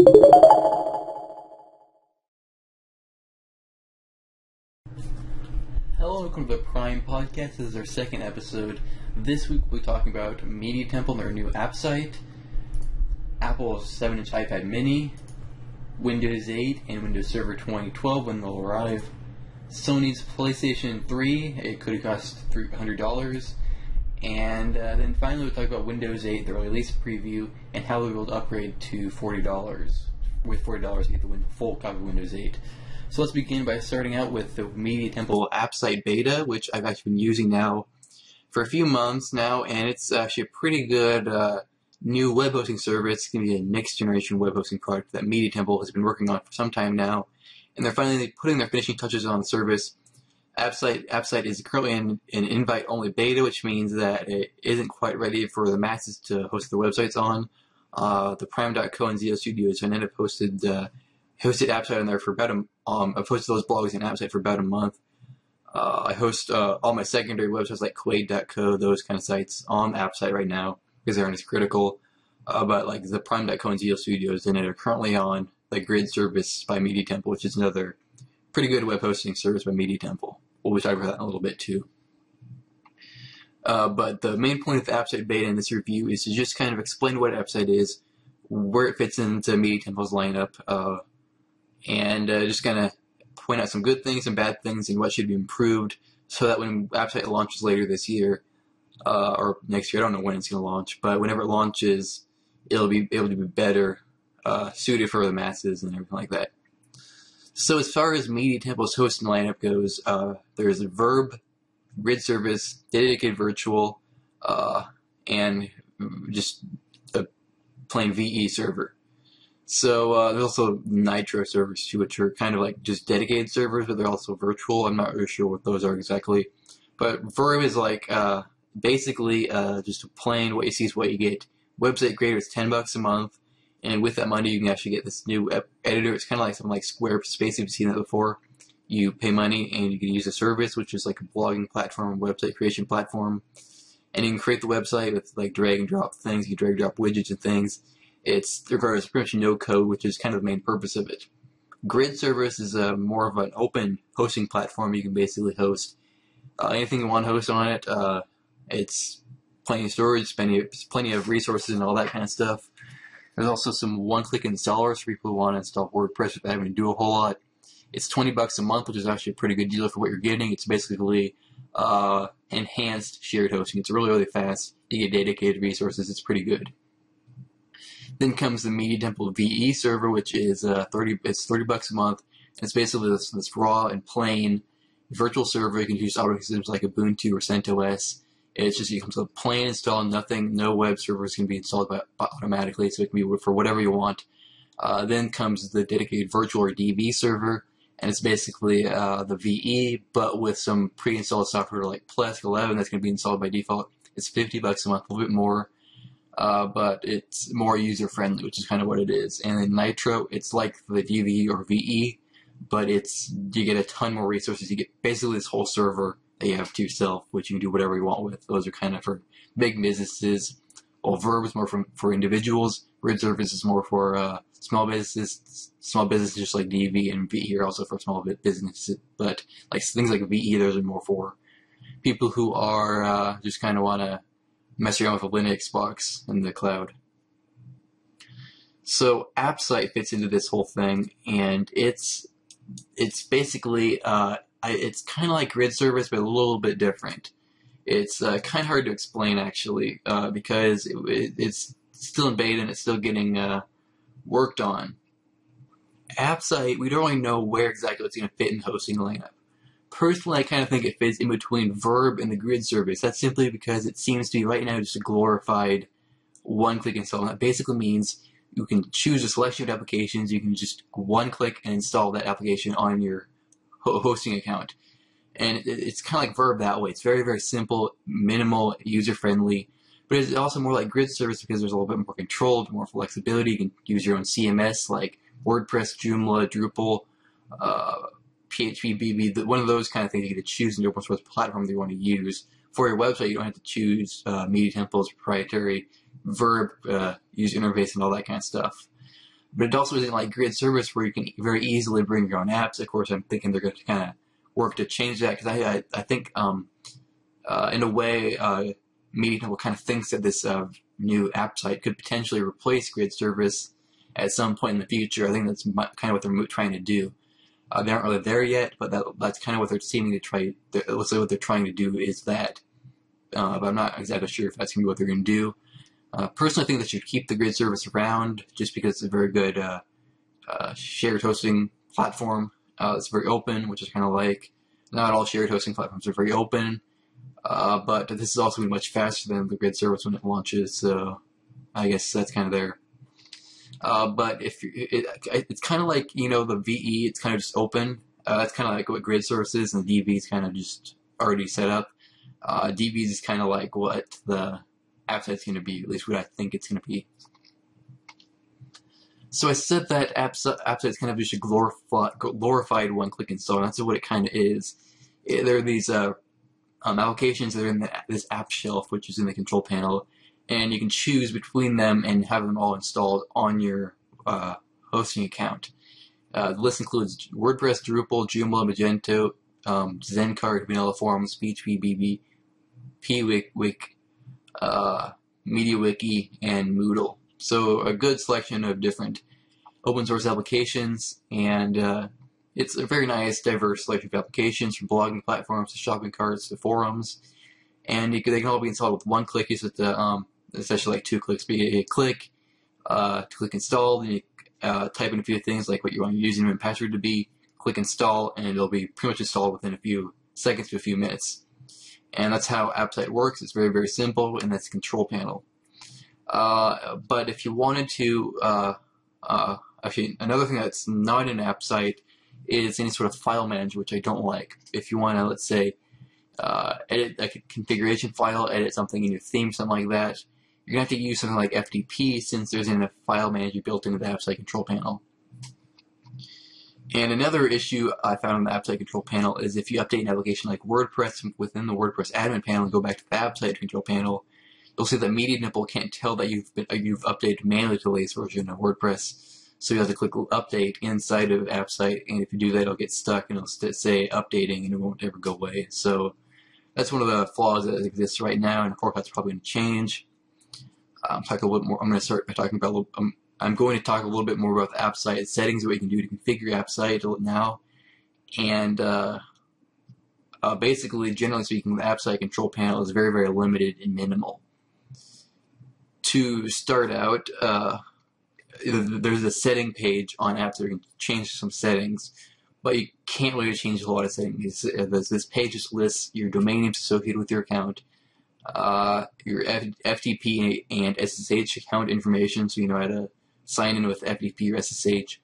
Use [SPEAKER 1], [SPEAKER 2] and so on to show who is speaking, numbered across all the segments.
[SPEAKER 1] Hello, welcome to the Prime Podcast. This is our second episode. This week we'll be talking about Media Temple and their new AppSite, Apple's 7-inch iPad mini, Windows 8 and Windows Server 2012 when they'll arrive, Sony's PlayStation 3, it could cost $300, and then finally we'll talk about Windows 8, the release preview, and how we will upgrade to $40. With $40 you get the full copy of Windows 8. So let's begin by starting out with the Media Temple AppSite beta, which I've actually been using now for a few months now, and it's actually a pretty good new web hosting service. It's going to be a next generation web hosting product that Media Temple has been working on for some time now, and they're finally putting their finishing touches on the service. AppSite is currently in an invite-only beta, which means that it isn't quite ready for the masses to host their websites on. The Prime.co and ZO Studios and have hosted AppSite on there for about I've hosted those blogs in AppSite for about a month. I host all my secondary websites like Quaid.co, those kind of sites on AppSite right now because they aren't as critical. But like the Prime.co and ZO Studios and it are currently on the Grid service by Media Temple, which is another pretty good web hosting service by Media Temple. We'll be talking about that in a little bit too. But the main point of the AppSite beta in this review is to just kind of explain what AppSite is, where it fits into Media Temple's lineup, and just kind of point out some good things and bad things and what should be improved so that when AppSite launches later this year, or next year, I don't know when it's going to launch, but whenever it launches, it'll be able to be better suited for the masses and everything like that. So as far as Media Temple's hosting lineup goes, there's a Verb, Grid service, dedicated virtual, and just a plain VE server. So there's also Nitro servers too, which are kind of like just dedicated servers, but they're also virtual. I'm not really sure what those are exactly. But Verb is like basically just a plain what you see is what you get. Website creator is $10 a month, and with that money you can actually get this new editor. It's kind of like something like Squarespace. You've seen that before. You pay money and you can use a service, which is like a blogging platform, website creation platform, and you can create the website with like drag and drop things. You drag and drop widgets and things. It requires pretty much no code, which is kind of the main purpose of it. Grid service is more of an open hosting platform. You can basically host anything you want to host on it. It's plenty of storage, plenty of resources, and all that kind of stuff. There's also some one-click installers for people who want to install WordPress without having to do a whole lot. It's $20 a month, which is actually a pretty good deal for what you're getting. It's basically enhanced shared hosting. It's really, really fast. You get dedicated resources. It's pretty good. Then comes the Media Temple VE server, which is $30 a month. And it's basically this raw and plain virtual server. You can use operating systems like Ubuntu or CentOS. It's just you comes with a plain install, no web servers can be installed automatically, so it can be for whatever you want. Then comes the dedicated virtual or DV server, and it's basically the VE, but with some pre-installed software like Plesk 11 that's going to be installed by default. It's $50 a month, a little bit more. But it's more user-friendly, which is kind of what it is. And then Nitro, it's like the DV or VE, but you get a ton more resources. You get basically this whole server that you have to yourself, which you can do whatever you want with. Those are kind of for big businesses. Well, Verb is more for individuals. Grid service is more for small businesses. Small businesses just like DV and VE are also for small businesses. But like things like VE, those are more for people who are just kind of want to mess around with a Linux box in the cloud. So AppSite fits into this whole thing, and it's basically it's kind of like Grid service, but a little bit different. It's kind of hard to explain actually because it's still in beta and it's still getting worked on. AppSite, we don't really know where exactly it's going to fit in the hosting lineup. Personally, I kind of think it fits in between Verb and the Grid service. That's simply because it seems to be right now just a glorified one-click install. That basically means you can choose a selection of applications. You can just one-click and install that application on your hosting account. And it's kind of like Verb that way. It's very, very simple, minimal, user-friendly. But it's also more like Grid service because there's a little bit more control, more flexibility. You can use your own CMS like WordPress, Joomla, Drupal, PHP, BB, one of those kind of things you get to choose in the open source platform that you want to use. For your website, you don't have to choose Media Temple's proprietary Verb user interface and all that kind of stuff. but it also isn't like grid service where you can very easily bring your own apps. Of course, I'm thinking they're going to kind of work to change that, because I think in a way Media Temple kind of thinks that this new AppSite could potentially replace grid service at some point in the future. I think that's kind of what they're trying to do. They aren't really there yet, but that's kind of what they're seeming to try. It looks like what they're trying to do is that. But I'm not exactly sure if that's going to be what they're going to do. Personally, I think they should keep the grid service around just because it's a very good shared hosting platform. It's very open, which is kind of like, not all shared hosting platforms are very open, but this is also going to be much faster than the grid service when it launches, so I guess that's kind of there. But if it's kind of like, the VE, it's kind of just open. That's kind of like what grid service is, and the DV is kind of just already set up. DVs is kind of like what the AppSite's going to be, at least what I think it's going to be. So I said that AppSite's kind of just a glorified one-click install, and that's what it kind of is. There are these applications that are in this app shelf, which is in the control panel, and you can choose between them and have them all installed on your hosting account. The list includes WordPress, Drupal, Joomla, Magento, Zencard, Vanilla Forms, PHP, PWik, MediaWiki, and Moodle. So a good selection of different open source applications, and it's a very nice, diverse selection of applications, from blogging platforms to shopping carts to forums, and they can all be installed with one click. You just have to, it's actually like 2 clicks. Be a click to click install, and you type in a few things like what you want your username and password to be, click install, and it'll be pretty much installed within a few seconds to a few minutes. And that's how AppSite works. It's very, very simple, and that's the control panel. But if you wanted to, actually, another thing that's not in AppSite is any sort of file manager, which I don't like. If you want to, let's say, edit a configuration file, edit something in your theme, something like that, you're going to have to use something like FTP, since there's a file manager built into the AppSite control panel. And another issue I found in the AppSite control panel is if you update an application like WordPress within the WordPress admin panel and go back to the AppSite control panel, you'll see that Media Temple can't tell that you've updated manually to the latest version of WordPress. So you have to click update inside of AppSite, and if you do that, it'll get stuck and it'll say updating, and it won't ever go away. So that's one of the flaws that exists right now, and of course that's probably going to change. I'm going to start by talking about. I'm going to talk a little bit more about the AppSite settings, what you can do to configure AppSite now, and basically, generally speaking, the AppSite control panel is very, very limited and minimal. To start out, there's a setting page on apps where you can change some settings, but you can't really change a lot of settings. This page just lists your domain names associated with your account, your FTP and SSH account information, so you know how to sign in with FTP or SSH.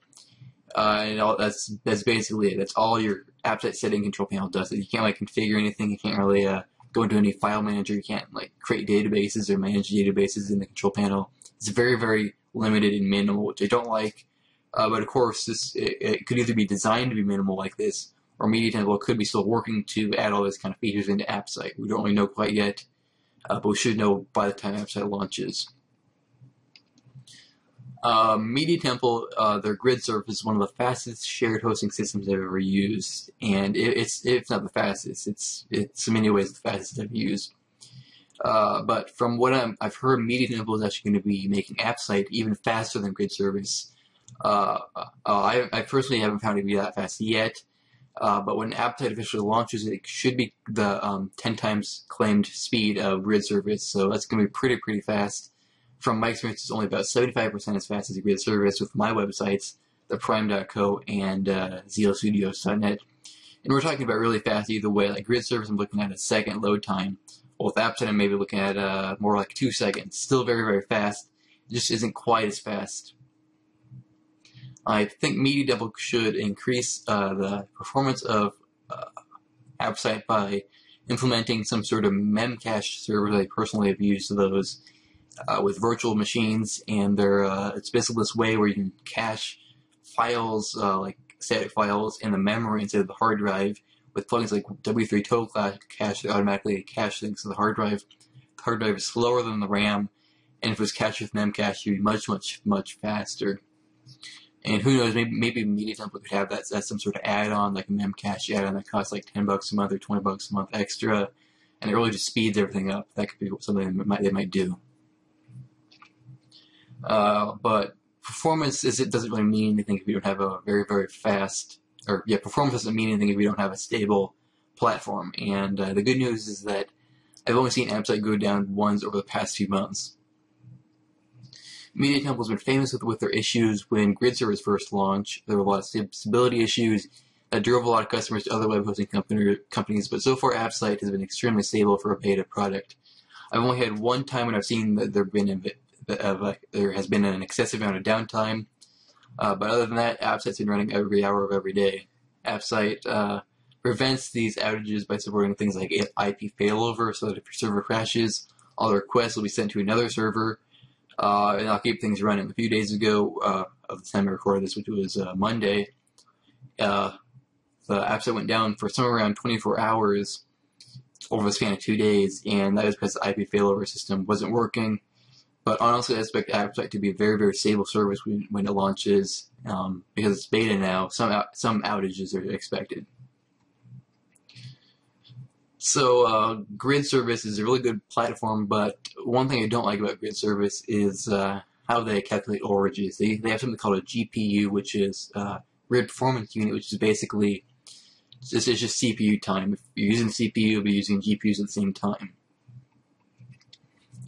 [SPEAKER 1] And that's basically it. That's all your AppSite setting control panel does. You can't configure anything. You can't really go into any file manager. You can't create databases or manage databases in the control panel. It's very, very limited and minimal, which I don't like. But of course, it could either be designed to be minimal like this, or Media Temple could be still working to add all these kind of features into AppSite. We don't really know quite yet, but we should know by the time AppSite launches. Media Temple, their grid service is one of the fastest shared hosting systems I've ever used, and it's not the fastest. It's in many ways the fastest I've used. But from what I've heard, Media Temple is actually going to be making AppSite even faster than grid service. I personally haven't found it to be that fast yet, but when AppSite officially launches, it should be the 10 times claimed speed of grid service, so that's going to be pretty fast. From my experience, it's only about 75% as fast as a grid service with my websites, theprime.co and zealstudios.net. And we're talking about really fast either way. Like grid service, I'm looking at a second load time. Well, with AppSite, I'm maybe looking at more like 2 seconds. Still very, very fast. It just isn't quite as fast. I think Media Temple should increase the performance of AppSite by implementing some sort of memcache server. I personally have used those with virtual machines, and it's basically this way where you can cache files, like static files, in the memory instead of the hard drive, with plugins like W3 Total Cache that automatically cache things to the hard drive. The hard drive is slower than the RAM, and if it was cached with memcache, you'd be much faster. And who knows, maybe Media Temple could have that as some sort of add-on, like a Memcache add-on that costs like $10 a month or $20 a month extra, and it really just speeds everything up. That could be something they might do. But performance it doesn't really mean anything if you don't have a very, very fast, performance doesn't mean anything if you don't have a stable platform. And the good news is that I've only seen AppSite go down once over the past few months. Media Temple's been famous with their issues when grid servers first launched. There were a lot of stability issues that drove a lot of customers to other web hosting companies, but so far AppSite has been extremely stable for a beta product. I've only had one time when I've seen that there has been an excessive amount of downtime, but other than that, AppSite's been running every hour of every day. AppSite prevents these outages by supporting things like IP failover, so that if your server crashes, all the requests will be sent to another server, and I'll keep things running. A few days ago, of the time I recorded this, which was Monday, the AppSite went down for somewhere around 24 hours over the span of 2 days, and that was because the IP failover system wasn't working. But honestly, I expect AppSite to be a very, very stable service when it launches, because it's beta now. Some outages are expected. So grid service is a really good platform, but one thing I don't like about grid service is how they calculate overages. They have something called a GPU, which is grid performance unit, which is basically it's just CPU time. If you're using CPU, you'll be using GPUs at the same time.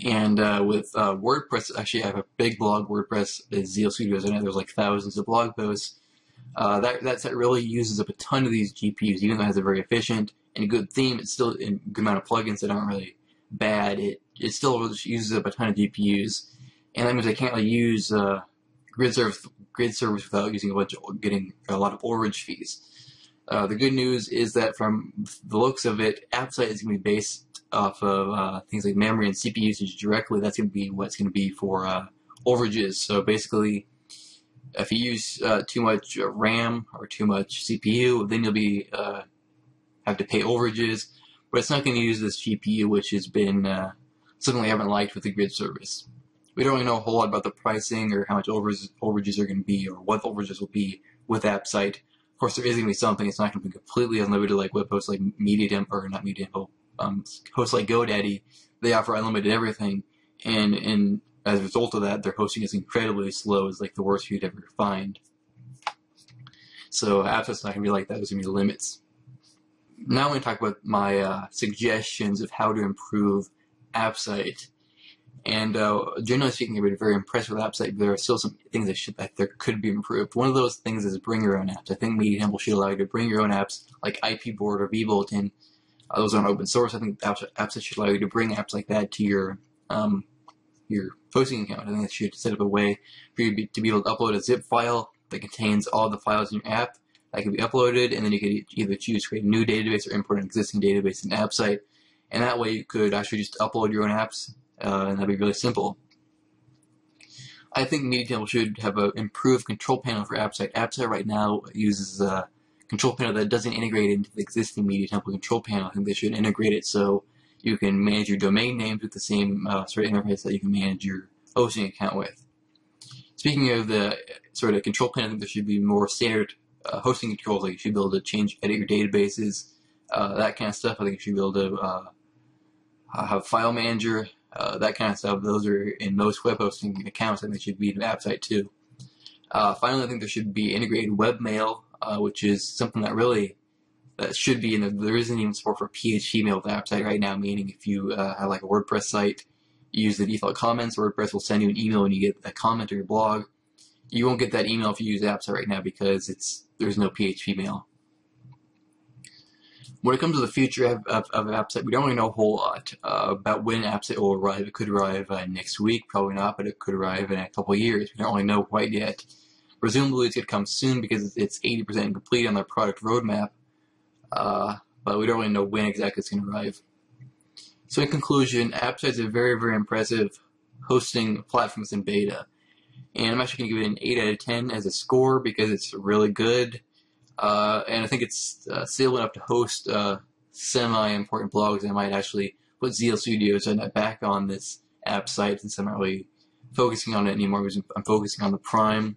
[SPEAKER 1] And with WordPress, actually I have a big blog, WordPress is ZL Studios, and there's like thousands of blog posts. That site really uses up a ton of these GPUs, even though it has a very efficient and a good theme. It's still a good amount of plugins that aren't really bad. It still uses up a ton of GPUs, and that means I can't really use grid service without getting a lot of overage fees. The good news is that from the looks of it, AppSite is going to be based off of things like memory and CPU usage directly. That's going to be what's going to be for overages. So basically, if you use too much RAM or too much CPU, then you'll be have to pay overages. But it's not going to use this GPU, which has been something we haven't liked with the grid service. We don't really know a whole lot about the pricing or how much overages are going to be or what overages will be with AppSite. Of course, there is going to be something. It's not going to be completely unlimited like web hosts like hosts like GoDaddy. They offer unlimited everything, and as a result of that, their hosting is incredibly slow. It's like the worst you'd ever find. So AppSite's not going to be like that. There's going to be limits. Now I'm going to talk about my suggestions of how to improve AppSite. And generally speaking, I've been very impressed with AppSite, but there are still some things that there could be improved. One of those things is bring your own apps. I think Media Temple should allow you to bring your own apps, like IPboard or vBulletin. Those aren't open source. I think AppSite should allow you to bring apps like that to your hosting account. I think they should set up a way for you to be able to upload a zip file that contains all the files in your app that can be uploaded, and then you could either choose to create a new database or import an existing database in AppSite. And that way you could actually just upload your own apps, and that'd be really simple. I think Media Temple should have an improved control panel for AppSite. AppSite right now uses a control panel that doesn't integrate into the existing Media Temple control panel. I think they should integrate it so you can manage your domain names with the same sort of interface that you can manage your hosting account with. Speaking of the sort of control panel, I think there should be more standard hosting controls. Like you should be able to edit your databases, that kind of stuff. I think you should be able to have file manager, that kind of stuff. Those are in most web hosting accounts, and they should be in AppSite too. Finally, I think there should be integrated webmail, which is something that really should be in there isn't even support for PHP mail with AppSite right now, meaning if you have like a WordPress site, you use the default comments, WordPress will send you an email when you get a comment or your blog. You won't get that email if you use AppSite right now because there's no PHP mail. When it comes to the future of AppSite, we don't really know a whole lot about when AppSite will arrive. It could arrive next week, probably not, but it could arrive in a couple of years. We don't really know quite yet. Presumably it's going to come soon because it's 80% complete on their product roadmap, but we don't really know when exactly it's going to arrive. So in conclusion, AppSite is a very, very impressive hosting platform in beta. And I'm actually going to give it an 8 out of 10 as a score because it's really good. And I think it's stable enough to host semi-important blogs. I might actually put ZL Studios back on this AppSite since I'm not really focusing on it anymore because I'm focusing on the Prime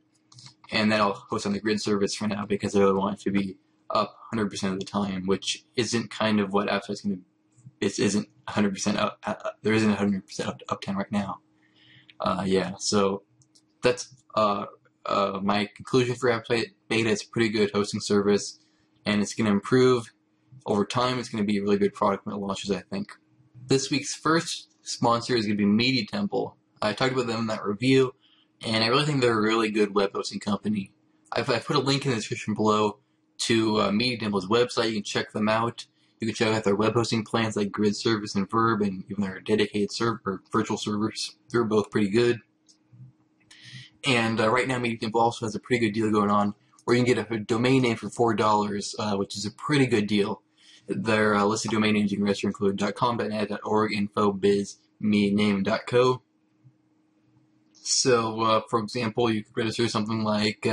[SPEAKER 1] and then I'll host on the grid service for now because I really want it to be up 100% of the time, which isn't kind of what AppSite's going to. It isn't 100% up. There isn't 100% uptime right now. Yeah, so that's my conclusion for AppSite beta. It's a pretty good hosting service, and it's going to improve over time. It's going to be a really good product when it launches, I think. This week's first sponsor is going to be Media Temple. I talked about them in that review, and I really think they're a really good web hosting company. I put a link in the description below to Media Temple's website. You can check them out. You can check out their web hosting plans like Grid Service and Verb, and even their dedicated server, virtual servers. They're both pretty good. And right now, Media Temple also has a pretty good deal going on where you can get a domain name for $4, which is a pretty good deal. Their listed domain names you can register include .com.net, .org, info, biz, me, name, .co. So, for example, you could register something like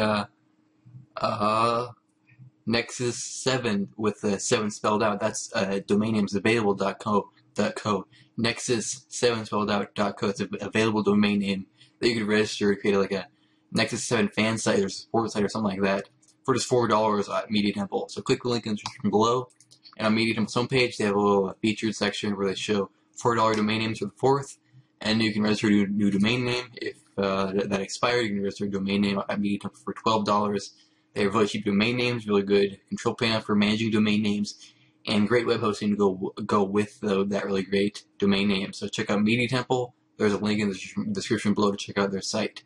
[SPEAKER 1] Nexus 7 with the 7 spelled out. That's domain names available.co. Nexus 7 spelled out .co. It's an available domain name that you could register to create like a Nexus 7 fan site or support site or something like that for just $4 at Media Temple. So click the link in the description below. And on Media Temple's homepage, they have a little featured section where they show $4 domain names for the 4th. And you can register a new domain name. If that expired, you can register a domain name at Media Temple for $12. They have really cheap domain names, really good control panel for managing domain names, and great web hosting to go with that really great domain name. So check out Media Temple. There's a link in the description below to check out their site.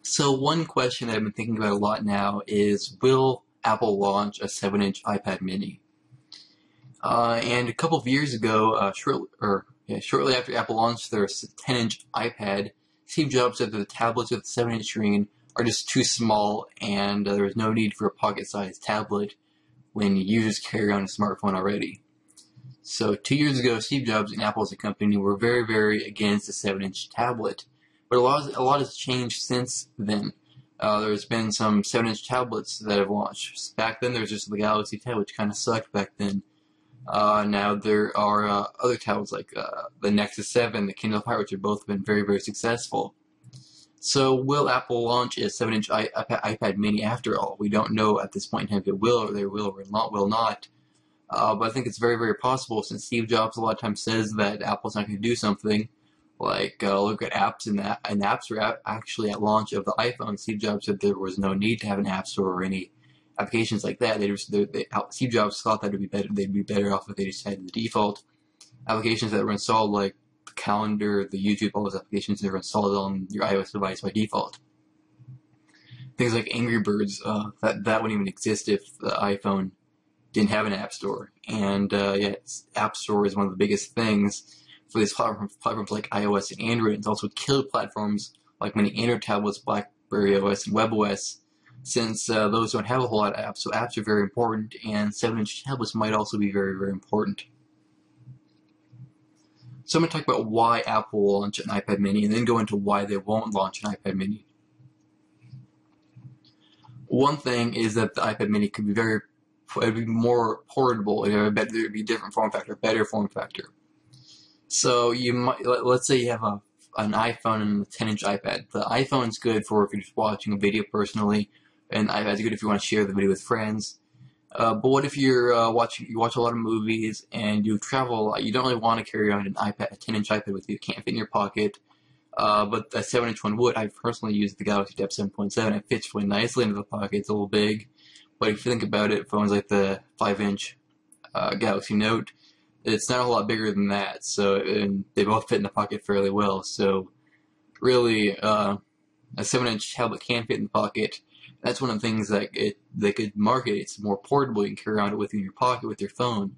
[SPEAKER 1] So one question that I've been thinking about a lot now is, will Apple launch a 7-inch iPad mini? And a couple of years ago, shortly after Apple launched their 10-inch iPad, Steve Jobs said that the tablets with a 7-inch screen are just too small, and there is no need for a pocket-sized tablet when users carry around a smartphone already. So 2 years ago, Steve Jobs and Apple as a company were very, very against a 7-inch tablet. But a lot has changed since then. There's been some 7-inch tablets that have launched. Back then, there was just the Galaxy Tab, which kind of sucked back then. Now there are other tablets like the Nexus 7, the Kindle Fire, which have both been very, very successful. So will Apple launch a 7-inch iPad mini after all? We don't know at this point in time if it will or they will not. But I think it's very, very possible, since Steve Jobs a lot of times says that Apple's not going to do something. Like, look at apps and App Store. Actually, at launch of the iPhone, Steve Jobs said there was no need to have an App Store or any applications like that. Steve Jobs thought that they'd be better off if they just had the default applications that were installed, like the calendar, the YouTube, all those applications that are installed on your iOS device by default. Things like Angry Birds, that wouldn't even exist if the iPhone didn't have an App Store. And App Store is one of the biggest things for these platforms like iOS and Android. It's also killed platforms like many Android tablets, BlackBerry OS, and WebOS, since those don't have a whole lot of apps. So apps are very important, and 7-inch tablets might also be very, very important. So I'm going to talk about why Apple will launch an iPad mini, and then go into why they won't launch an iPad mini. One thing is that the iPad mini could be it'd be more portable. It'd be a different form factor, better form factor. So let's say you have an iPhone and a 10-inch iPad. The iPhone's good for if you're just watching a video personally, and the iPad's good if you want to share the video with friends. But what if you watch a lot of movies and you travel a lot? You don't really want to carry around a 10-inch iPad with you. It can't fit in your pocket. But a 7-inch one would. I personally use the Galaxy Tab 7.7. It fits really nicely into the pocket. It's a little big. But if you think about it, phones like the 5-inch Galaxy Note, it's not a lot bigger than that. And they both fit in the pocket fairly well. So really, a 7-inch tablet can fit in the pocket. That's one of the things that they could market. It's more portable. You can carry around it with you in your pocket with your phone.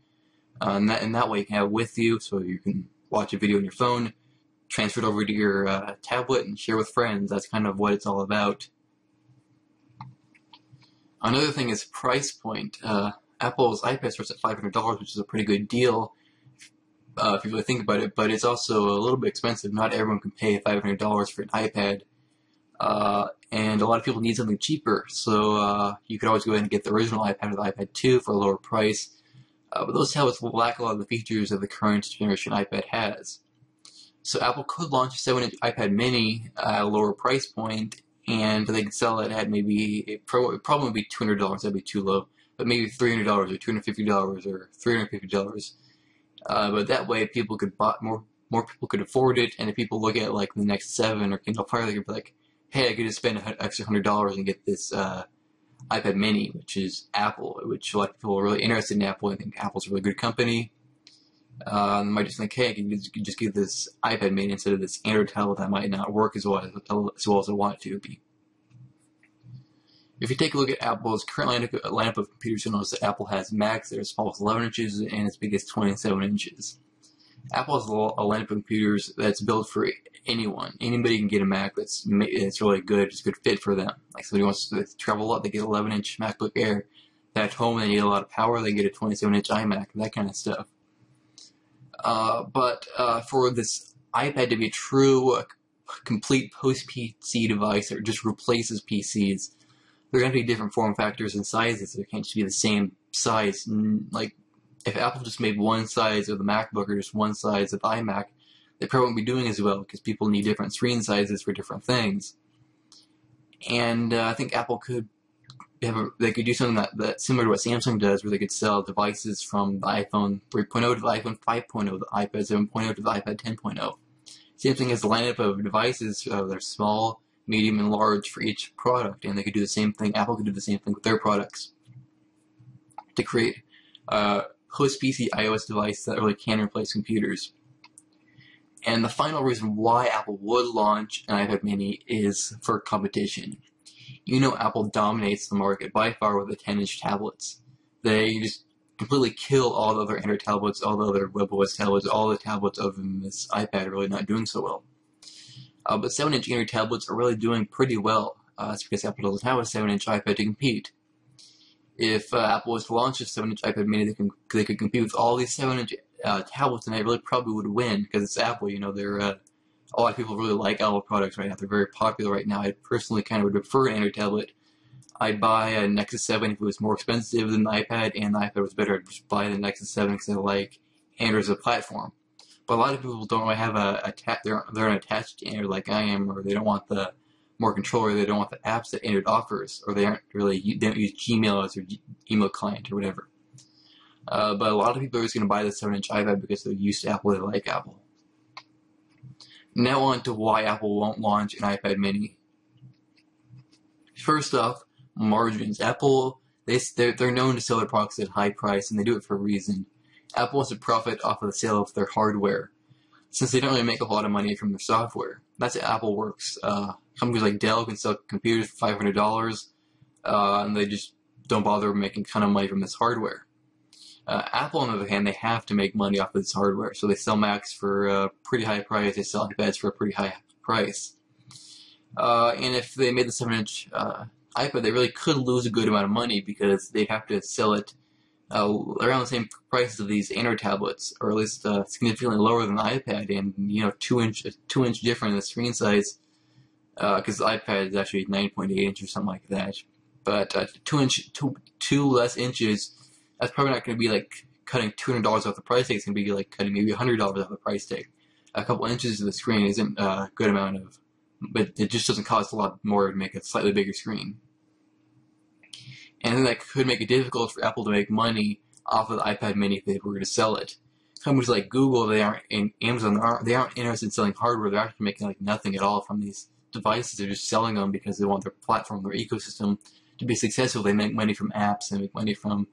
[SPEAKER 1] And that way you can have it with you, so you can watch a video on your phone, transfer it over to your tablet, and share with friends. That's kind of what it's all about. Another thing is price point. Apple's iPad starts at $500, which is a pretty good deal if you really think about it, but it's also a little bit expensive. Not everyone can pay $500 for an iPad, and a lot of people need something cheaper, so you could always go ahead and get the original iPad or the iPad 2 for a lower price, but those tablets will lack a lot of the features that the current generation iPad has. So Apple could launch a 7-inch iPad mini at a lower price point, and they could sell it at maybe, it probably would be $200, that'd be too low, but maybe $300 or $250 or $350. But that way people could buy, more people could afford it, and if people look at like the next 7 or Kindle Fire, they could be like, hey, I could just spend an extra $100 and get this iPad mini, which is Apple, which a lot of people are really interested in Apple. I think Apple's a really good company. They might just think, hey, I can just get this iPad mini instead of this Android tablet that might not work as well as I want it to be. If you take a look at Apple's current lineup of computers, you'll notice that Apple has Macs that are as small as 11 inches and as big as 27 inches. Apple has a lineup of computers that's built for anyone. Anybody can get a Mac that's really good, it's a good fit for them. Like somebody wants to travel a lot, they get an 11-inch MacBook Air. They're at home, they need a lot of power, they get a 27-inch iMac, that kind of stuff. But for this iPad to be a true, complete post-PC device that just replaces PCs, there are going to be different form factors and sizes. They can't just be the same size. Like, if Apple just made one size of the MacBook or just one size of the iMac, they probably won't be doing as well because people need different screen sizes for different things. And I think Apple could they could do something that's similar to what Samsung does, where they could sell devices from the iPhone 3.0 to the iPhone 5.0, the iPad 7.0 to the iPad 10.0. Samsung has a lineup of devices that are small, medium, and large for each product, and they could do the same thing. Apple could do the same thing with their products to create a post-PC iOS device that really can replace computers. And the final reason why Apple would launch an iPad mini is for competition. You know, Apple dominates the market by far with the 10-inch tablets. They just completely kill all the other Android tablets, all the other WebOS tablets, all the tablets other than this iPad are really not doing so well. But 7-inch Android tablets are really doing pretty well. It's because Apple doesn't have a 7-inch iPad to compete. If Apple was to launch a 7-inch iPad mini, they could compete with all these 7-inch tablets, and they really probably would win because it's Apple. You know, a lot of people really like Apple products right now. They're very popular right now. I personally kind of would prefer an Android tablet. I'd buy a Nexus 7 if it was more expensive than the iPad, and the iPad was better. I'd just buy the Nexus 7 because I like Android as a platform. But a lot of people don't really have they're unattached to Android like I am, or they don't want the more control, or they don't want the apps that Android offers, or they don't use Gmail as their email client or whatever. But a lot of people are just going to buy the 7-inch iPad because they're used to Apple, they like Apple. Now on to why Apple won't launch an iPad mini. First off, margins. Apple, they're known to sell their products at a high price, and they do it for a reason. Apple wants to profit off of the sale of their hardware, since they don't really make a lot of money from their software. That's how Apple works. Companies like Dell can sell computers for $500, and they just don't bother making a ton of money from this hardware. Apple, on the other hand, they have to make money off of this hardware, so they sell Macs for a pretty high price, they sell iPads for a pretty high price. And if they made the 7-inch iPad, they really could lose a good amount of money because they'd have to sell it around the same price of these Android tablets, or at least significantly lower than the iPad, and 2-inch different in the screen size, because the iPad is actually 9.8 inches or something like that. But 2 less inches, that's probably not going to be like cutting $200 off the price tag. It's going to be like cutting maybe $100 off the price tag. A couple inches of the screen isn't a good amount of, but it just doesn't cost a lot more to make a slightly bigger screen. And I think that could make it difficult for Apple to make money off of the iPad mini if they were going to sell it. Companies like Google, and Amazon, they aren't interested in selling hardware. They're actually making like nothing at all from these devices. They're just selling them because they want their platform, their ecosystem to be successful. They make money from apps, they make money from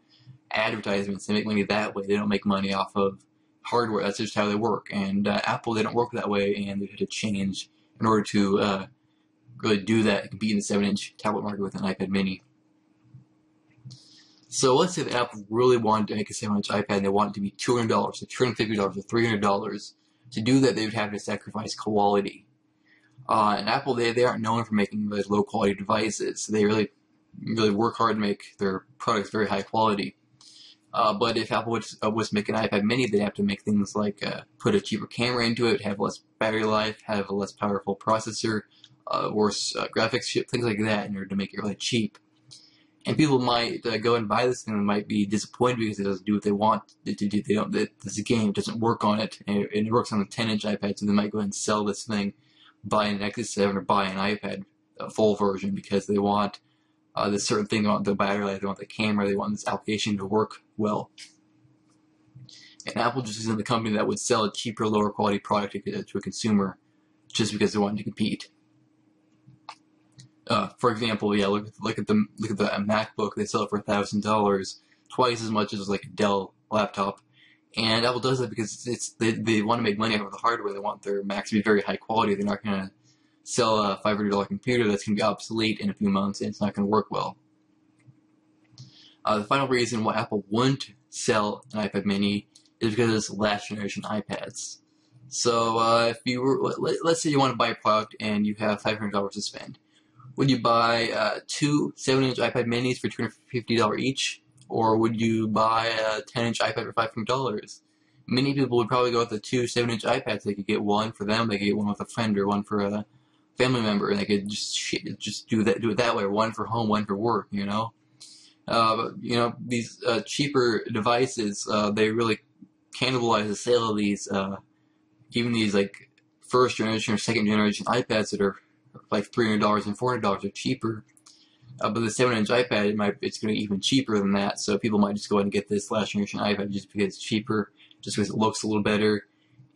[SPEAKER 1] advertisements, they make money that way. They don't make money off of hardware. That's just how they work. And Apple, they don't work that way, and they had to change in order to really do that, compete in the 7-inch tablet market with an iPad mini. So let's say that Apple really wanted to make a 7-inch iPad and they want it to be $200, or $250, or $300. To do that, they would have to sacrifice quality. And Apple, they aren't known for making really low-quality devices. They really work hard to make their products very high quality. But if Apple was to make an iPad mini, they'd have to make things like put a cheaper camera into it, have less battery life, have a less powerful processor, worse graphics chip, things like that in order to make it really cheap. And people might go and buy this thing and might be disappointed because it doesn't do what they want it to do. This game doesn't work on it, and it works on a 10-inch iPad, so they might go ahead and sell this thing, buy an Nexus 7 or buy an iPad a full version because they want this certain thing. They want the battery life, they want the camera, they want this application to work well. And Apple just isn't the company that would sell a cheaper, lower quality product to a consumer just because they want to compete. For example, yeah, look at the MacBook. They sell it for $1,000, twice as much as like a Dell laptop. And Apple does that because they want to make money out of the hardware. They want their Macs to be very high quality. They're not going to sell a $500 computer that's going to be obsolete in a few months and it's not going to work well. The final reason why Apple wouldn't sell an iPad mini is because it's last generation iPads. So if you were, let's say you want to buy a product and you have $500 to spend. Would you buy two 7-inch iPad minis for $250 each? Or would you buy a 10-inch iPad for $500? Many people would probably go with the two 7-inch iPads. They could get one for them, they could get one with a friend, or one for a family member, and they could just do it that way, or one for home, one for work, you know? These cheaper devices, they really cannibalize the sale of these, even these like first generation or second generation iPads that are like $300 and $400 are cheaper. But the 7-inch iPad, it's going to be even cheaper than that, so people might just go ahead and get this last generation iPad just because it's cheaper, just because it looks a little better.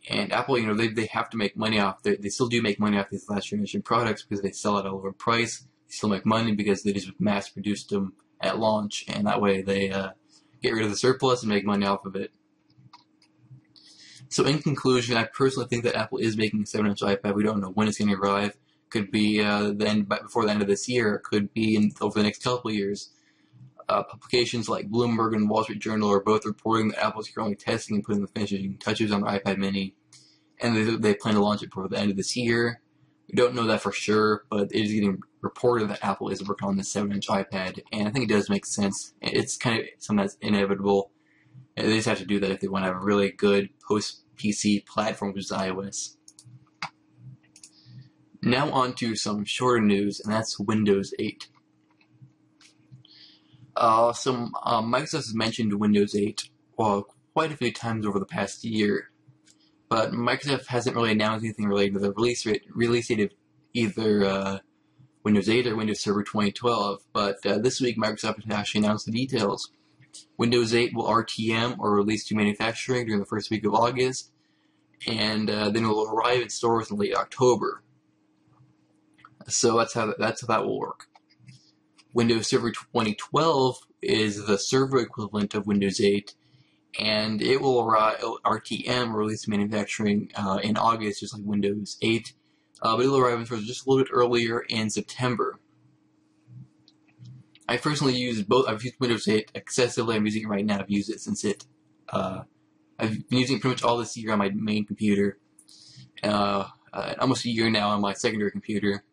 [SPEAKER 1] And Apple, they have to make money off, they still do make money off these last generation products because they sell at a lower price. They still make money because they just mass produced them at launch, and that way they get rid of the surplus and make money off of it. So in conclusion, I personally think that Apple is making a 7-inch iPad. We don't know when it's going to arrive. Could be before the end of this year. It could be over the next couple of years. Publications like Bloomberg and Wall Street Journal are both reporting that Apple is currently testing and putting the finishing touches on the iPad mini, and they plan to launch it before the end of this year. We don't know that for sure, but it is getting reported that Apple is working on this 7-inch iPad, and I think it does make sense. It's kind of something that's inevitable. They just have to do that if they want to have a really good post-PC platform, which is iOS. Now on to some shorter news, and that's Windows 8. Microsoft has mentioned Windows 8 quite a few times over the past year, but Microsoft hasn't really announced anything related to the release date of either Windows 8 or Windows Server 2012, but this week Microsoft has actually announced the details. Windows 8 will RTM, or release to manufacturing, during the first week of August, and then it will arrive in stores in late October. So that's how that will work. Windows Server 2012 is the server equivalent of Windows 8, and it will arrive RTM, or release to manufacturing, in August, just like Windows 8. But it will arrive in stores just a little bit earlier in September. I personally use both. I've used Windows 8 excessively. I'm using it right now. I've used it since I've been using it pretty much all this year on my main computer. Almost a year now on my secondary computer.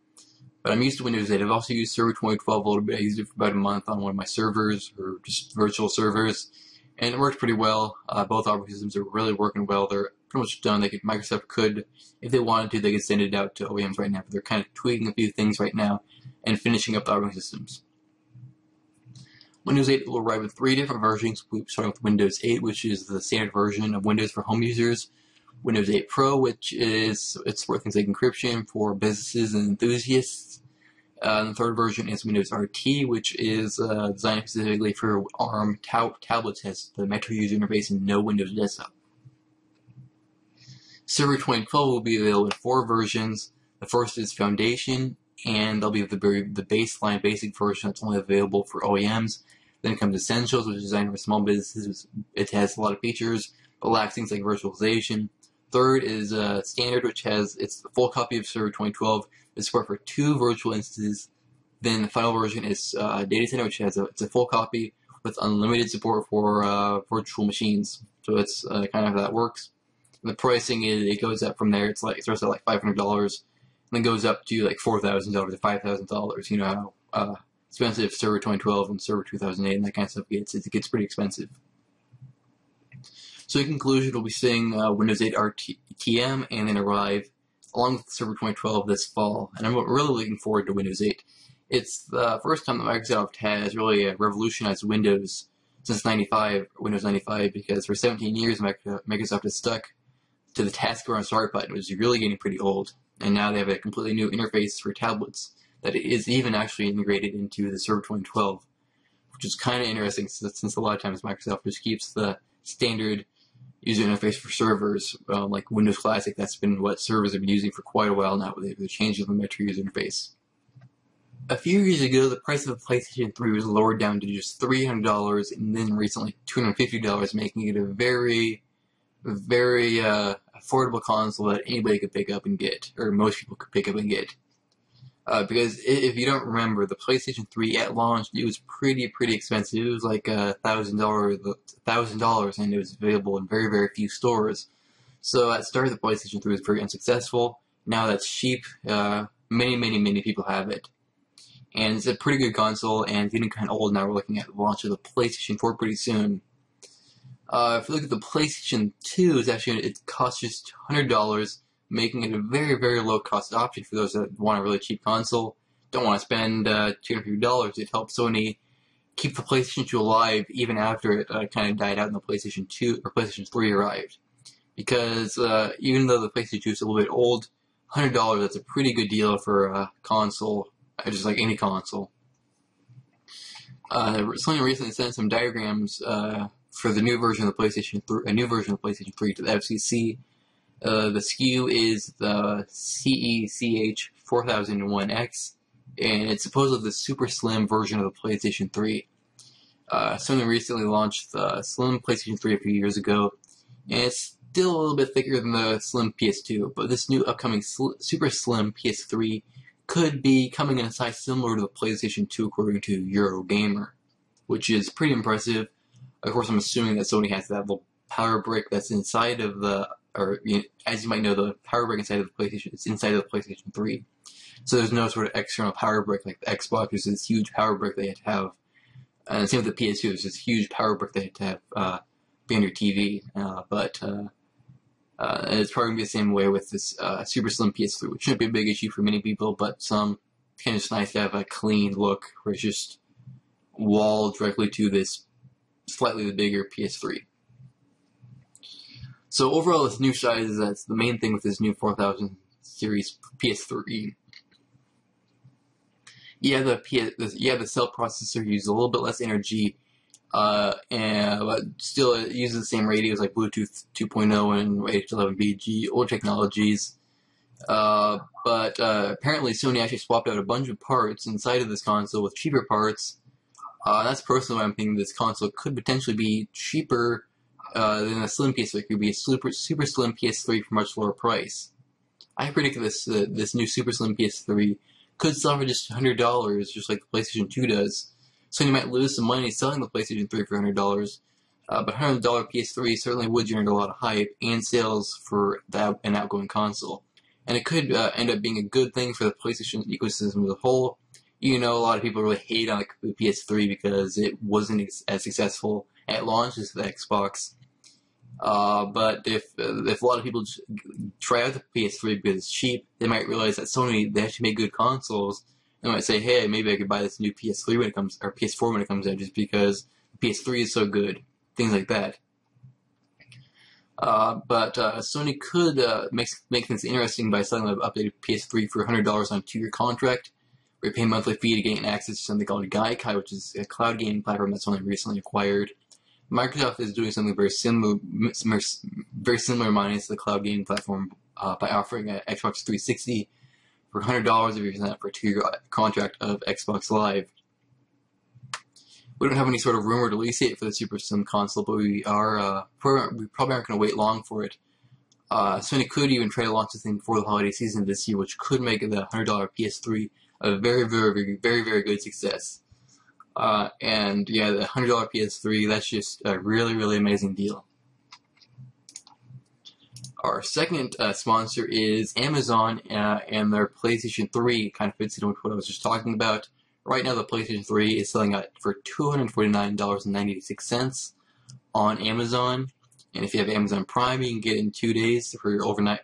[SPEAKER 1] But I'm used to Windows 8. I've also used Server 2012 a little bit. I used it for about a month on one of my servers, or just virtual servers, and it worked pretty well. Both operating systems are really working well. They're pretty much done. Microsoft could, if they wanted to, they could send it out to OEMs right now, but they're kind of tweaking a few things right now and finishing up the operating systems. Windows 8 will arrive with 3 different versions, starting with Windows 8, which is the standard version of Windows for home users. Windows 8 Pro, which is for things like encryption for businesses and enthusiasts. And the third version is Windows RT, which is designed specifically for ARM tablets, has the Metro user interface and no Windows desktop. Server 2012 will be available in 4 versions. The first is Foundation, and they'll be the baseline basic version that's only available for OEMs. Then comes Essentials, which is designed for small businesses. It has a lot of features, but lacks things like virtualization. Third is Standard, which it's the full copy of Server 2012. It's support for 2 virtual instances. Then the final version is Data Center, which it's a full copy with unlimited support for virtual machines. So it's kind of how that works. And the pricing it goes up from there. It starts at like $500, and then goes up to like $4,000 to $5,000. You know how expensive Server 2012 and Server 2008 and that kind of stuff gets. It gets pretty expensive. So in conclusion, we'll be seeing Windows 8 RTM and then arrive along with Server 2012 this fall. And I'm really looking forward to Windows 8. It's the first time that Microsoft has really revolutionized Windows since Windows 95, because for 17 years Microsoft is stuck to the taskbar and start button, which is really getting pretty old. And now they have a completely new interface for tablets that it is even actually integrated into the Server 2012, which is kind of interesting since a lot of times Microsoft just keeps the standard user interface for servers, like Windows Classic. That's been what servers have been using for quite a while now, with the change of the Metro user interface. A few years ago, the price of the PlayStation 3 was lowered down to just $300, and then recently $250, making it a very affordable console that anybody could pick up and get, or most people could pick up and get. Because if you don't remember, the PlayStation 3 at launch, it was pretty expensive. It was like $1,000, and it was available in very few stores. So at the start, the PlayStation 3 was very unsuccessful. Now that's cheap. Many people have it. And it's a pretty good console, and it's getting kind of old now. We're looking at the launch of the PlayStation 4 pretty soon. If you look at the PlayStation 2, it costs just $100, making it a very low-cost option for those that want a really cheap console, don't want to spend $250. It helps Sony keep the PlayStation 2 alive even after it kind of died out and the PlayStation 2 or PlayStation 3 arrived. Because even though the PlayStation 2 is a little bit old, $100, that's a pretty good deal for a console, just like any console. Sony recently sent some diagrams for the new version of the PlayStation 3, a new version of the PlayStation 3 to the FCC. The SKU is the CECH4001X, and it's supposedly the super slim version of the PlayStation 3. Sony recently launched the slim PlayStation 3 a few years ago, and it's still a little bit thicker than the slim PS2, but this new upcoming super slim PS3 could be coming in a size similar to the PlayStation 2 according to Eurogamer, which is pretty impressive. Of course, I'm assuming that Sony has that little power brick that's inside of the, or as you might know, the power brick inside of the PlayStation, it's inside of the PlayStation 3. So there's no sort of external power brick like the Xbox. There's this huge power brick they had to have. And the same with the PS2, there's this huge power brick they had to have be on your TV. But it's probably going to be the same way with this super slim PS3, which shouldn't be a big issue for many people, but some, it's kind of just nice to have a clean look where it's just walled directly to this slightly bigger PS3. So overall, this new size, that's the main thing with this new 4000 series PS3. The cell processor uses a little bit less energy, but still it uses the same radios like Bluetooth 2.0 and H11BG, old technologies. But apparently Sony actually swapped out a bunch of parts inside of this console with cheaper parts. That's personally why I'm thinking this console could potentially be cheaper than a slim PS3. It could be a super slim PS3 for a much lower price. I predict this new super slim PS3 could sell for just $100, just like the PlayStation 2 does. Sony might lose some money selling the PlayStation 3 for $100, but $100 PS3 certainly would generate a lot of hype and sales for an outgoing console. And it could end up being a good thing for the PlayStation ecosystem as a whole. You know, a lot of people really hate on the PS3 because it wasn't as successful at launch as the Xbox. But if a lot of people try out the PS3 because it's cheap, they might realize that Sony, they actually make good consoles. They might say, hey, maybe I could buy this new PS3 when it comes, or PS4 when it comes out, just because the PS3 is so good. Things like that. But Sony could make things interesting by selling an updated PS3 for $100 on a 2-year contract, where you pay a monthly fee to gain access to something called Gaikai, which is a cloud gaming platform that's only recently acquired. Microsoft is doing something very similar minus the cloud gaming platform by offering an Xbox 360 for $100 if you sign up for a 2-year contract of Xbox Live. We don't have any sort of rumor to release date for the Super Slim console, but we probably aren't going to wait long for it. Sony could even try to launch this thing before the holiday season this year, which could make the $100 PS3 a very good success. And yeah, the $100 PS3, that's just a really amazing deal. Our second sponsor is Amazon, and their PlayStation 3 kind of fits in with what I was just talking about. Right now, the PlayStation 3 is selling out for $249.96 on Amazon. And if you have Amazon Prime, you can get it in 2 days for your overnight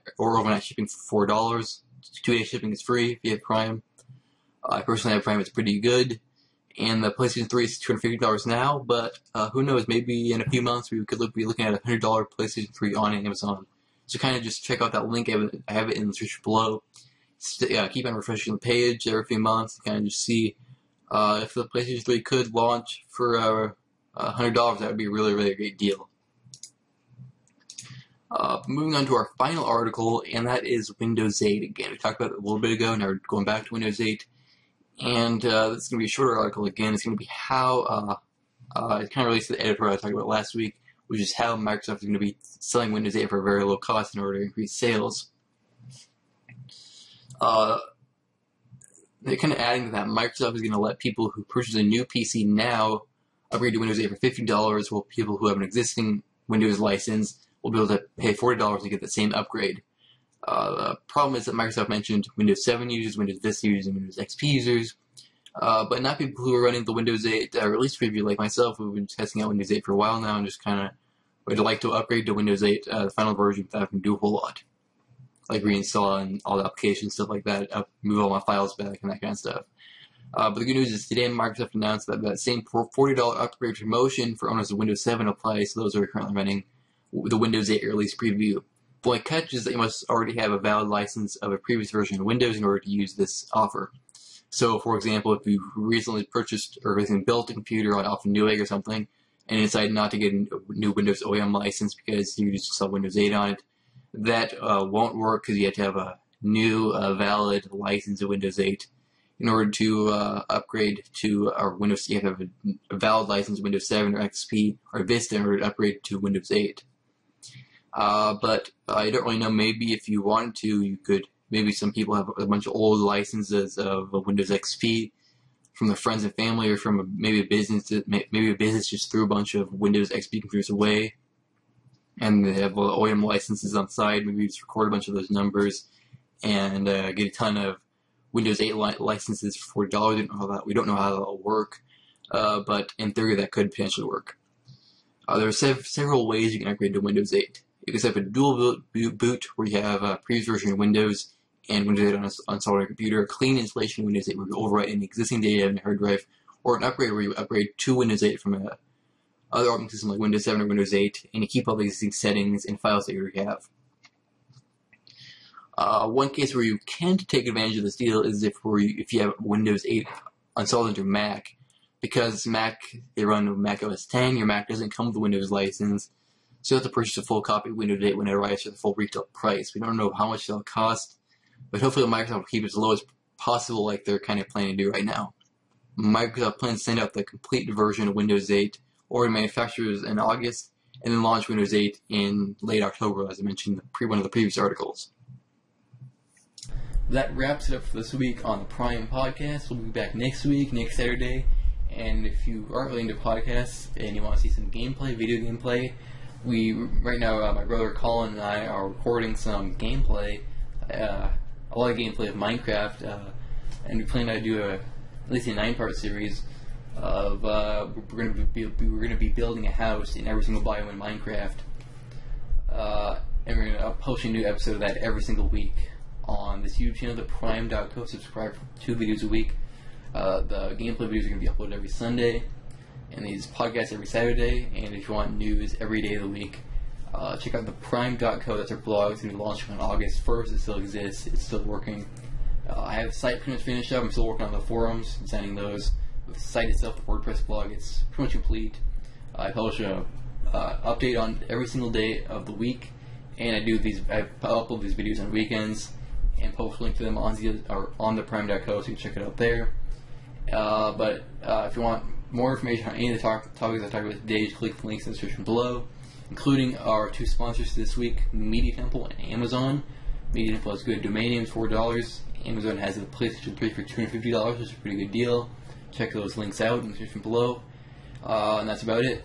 [SPEAKER 1] shipping for $4. 2-day shipping is free if you have Prime. I personally have Prime, it's pretty good. And the PlayStation 3 is $250 now, but who knows, maybe in a few months we could be looking at a $100 PlayStation 3 on Amazon. So kind of just check out that link, I have it in the description below. keep on refreshing the page every few months to kind of just see if the PlayStation 3 could launch for $100. That would be a really, really great deal. Moving on to our final article, and that is Windows 8 again. We talked about it a little bit ago, now we're going back to Windows 8. And this is going to be a shorter article again. It's going to be how, it kind of relates to the editor I talked about last week, which is how Microsoft is going to be selling Windows 8 for a very low cost in order to increase sales. They're kind of adding to that. Microsoft is going to let people who purchase a new PC now upgrade to Windows 8 for $50, while people who have an existing Windows license will be able to pay $40 to get the same upgrade. The problem is that Microsoft mentioned Windows 7 users, Windows Vista users, and Windows XP users, but not people who are running the Windows 8 release preview like myself, who've been testing out Windows 8 for a while now and just kind of would like to upgrade to Windows 8, the final version, without having to do a whole lot. Like reinstall and all the applications, stuff like that, move all my files back and that kind of stuff. But the good news is today Microsoft announced that that same $40 upgrade promotion for owners of Windows 7 applies to those who are currently running the Windows 8 release preview. The only catch is that you must already have a valid license of a previous version of Windows in order to use this offer. So, for example, if you recently purchased or recently built a computer off of Newegg or something, and you decide not to get a new Windows OEM license because you just saw Windows 8 on it, that won't work because you have to have a new valid license of Windows 8 in order to upgrade to our Windows. You have to have a valid license of Windows 7 or XP or Vista in order to upgrade to Windows 8. But I don't really know. Maybe if you wanted to, you could. Maybe some people have a bunch of old licenses of Windows XP from their friends and family, or from maybe a business. Maybe a business just threw a bunch of Windows XP computers away, and they have OEM licenses on the side. Maybe you just record a bunch of those numbers and get a ton of Windows 8 licenses for $40. We don't know how that will work, but in theory that could potentially work. There are several ways you can upgrade to Windows 8. You can set up a dual boot where you have a previous version of Windows and Windows 8 on a computer, a clean installation of Windows 8 where you overwrite any existing data in a hard drive, or an upgrade where you upgrade to Windows 8 from a other operating system like Windows 7 or Windows 8, and you keep all the existing settings and files that you already have. One case where you can take advantage of this deal is if you have Windows 8 installed into Mac. Because Mac, they run Mac OS X, your Mac doesn't come with a Windows license, so you have to purchase a full copy of Windows 8 when it arrives for the full retail price. We don't know how much it'll cost, but hopefully Microsoft will keep it as low as possible like they're kind of planning to do right now. Microsoft plans to send out the complete version of Windows 8 or to manufacturers in August, and then launch Windows 8 in late October, as I mentioned in one of the previous articles. That wraps it up for this week on the Prime Podcast. We'll be back next week, next Saturday. And if you aren't really into podcasts and you want to see some gameplay, video gameplay, right now my brother Colin and I are recording some gameplay, a lot of gameplay of Minecraft, and we plan to do at least a 9-part series of we're going to be building a house in every single biome in Minecraft, and we're going to post a new episode of that every single week on this YouTube channel, the Prime.co. Subscribe for 2 videos a week. The gameplay videos are going to be uploaded every Sunday, and these podcasts every Saturday. And if you want news every day of the week, check out the Prime.co. That's our blog. It's going to be launching on August 1st. It still exists. It's still working. I have the site pretty much finished up. I'm still working on the forums, designing those. The site itself, the WordPress blog, it's pretty much complete. I publish a update on every single day of the week, and I upload these videos on weekends and post a link to them on the Prime.co, so you can check it out there. But if you want more information on any of the topics I talked about today, just click the links in the description below, including our 2 sponsors this week, Media Temple and Amazon. Media Temple has good domain names, $4. Amazon has the PlayStation 3 for $250, which is a pretty good deal. Check those links out in the description below. And that's about it.